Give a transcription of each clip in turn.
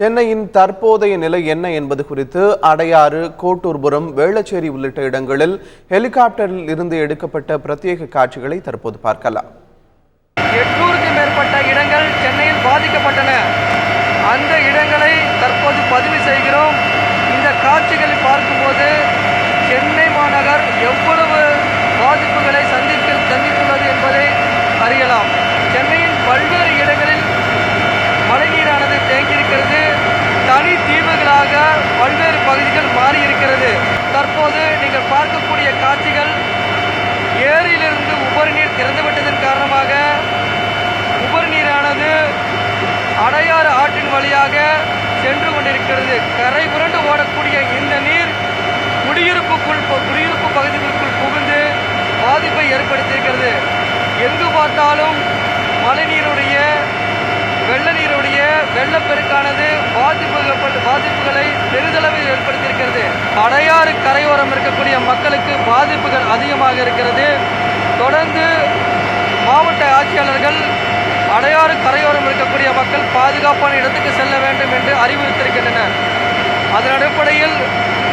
சென்னையின் தற்போதைய நிலை என்ன என்பது குறித்து அடையாறு, கோட்டூர்புரம், வேளச்சேரி உள்ளிட்ட இடங்களில் ஹெலிகாப்டரில் இருந்து எடுக்கப்பட்ட பிரத்யேக காட்சிகளை தற்போது பார்க்கலாம். 800க்கும் மேற்பட்ட இடங்கள் சென்னையில் பாதிக்கப்பட்டன. அந்த இடங்களை தற்போது பதிவு செய்கிறோம். இந்த காட்சிகளை பார்க்கும்போது சென்னை மாநகர் எவ்வளவு பாதிப்புகளை சந்தித்துள்ளது என்பதை அறியலாம். சென்னையின் பல்வேறு இடங்களில் மழைநீரானது தேங்கியிருக்கிறது. தனி தீவுகளாக பல்வேறு பகுதிகள் மாறியிருக்கிறது. தற்போது நீங்கள் பார்க்கக்கூடிய காட்சிகள் ஏரியிலிருந்து உபரி நீர் திறந்துவிட்டதன் காரணமாக உபரி நீரானது அடையாறு ஆற்றின் வழியாக சென்று கொண்டிருக்கிறது. கரை புரண்டு ஓடக்கூடிய இந்த நீர் குடியிருப்பு பகுதிகளுக்குள் புகுந்து பாதிப்பை ஏற்படுத்தியிருக்கிறது. எங்கு பார்த்தாலும் மழை நீருடைய வெள்ளப்பெருக்கானது பாதிப்புகளை பெரிதளவில் ஏற்படுத்தியிருக்கிறது. அடையாறு கரையோரம் இருக்கக்கூடிய மக்களுக்கு பாதிப்புகள் அதிகமாக இருக்கிறது. தொடர்ந்து மாவட்ட ஆட்சியாளர்கள் அடையாறு கரையோரம் இருக்கக்கூடிய மக்கள் பாதுகாப்பான இடத்துக்கு செல்ல வேண்டும் என்று அறிவுறுத்தியிருக்கின்றனர். அதன் அடிப்படையில்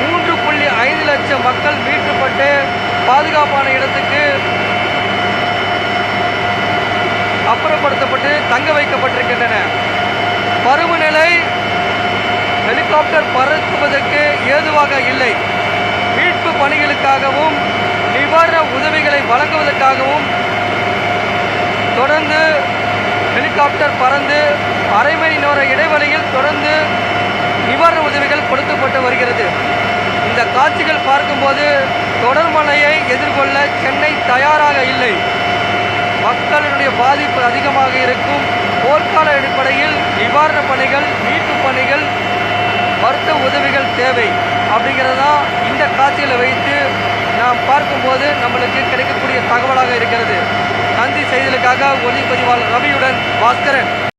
3.5 லட்சம் மக்கள் மீட்கப்பட்டு பாதுகாப்பான இடத்துக்கு அப்புறப்படுத்தப்பட்டு தங்க வைக்கப்பட்டிருக்கின்றன. பருவநிலை ஹெலிகாப்டர் பறக்குவதற்கு ஏதுவாக இல்லை. மீட்பு பணிகளுக்காகவும் நிவாரண உதவிகளை வழங்குவதற்காகவும் தொடர்ந்து ஹெலிகாப்டர் பறந்து அரை மணி நேர இடைவெளியில் தொடர்ந்து நிவாரண உதவிகள் கொடுக்கப்பட்டு வருகிறது. இந்த காட்சிகள் பார்க்கும்போது தொடர் மழையை எதிர்கொள்ள சென்னை தயாராக இல்லை. மக்களுடைய பாதிப்பு அதிகமாக இருக்கும். போர்க்கால அடிப்படையில் நிவாரண பணிகள், மீட்பு பணிகள், மருத்துவ உதவிகள் தேவை அப்படிங்கிறதா இந்த காட்சியில் வைத்து நாம் பார்க்கும்போது நம்மளுக்கு கிடைக்கக்கூடிய தகவலாக இருக்கிறது. நன்றி. செய்திகளுக்காக ஒளிப்பதிவாளர் ரவியுடன் பாஸ்கரன்.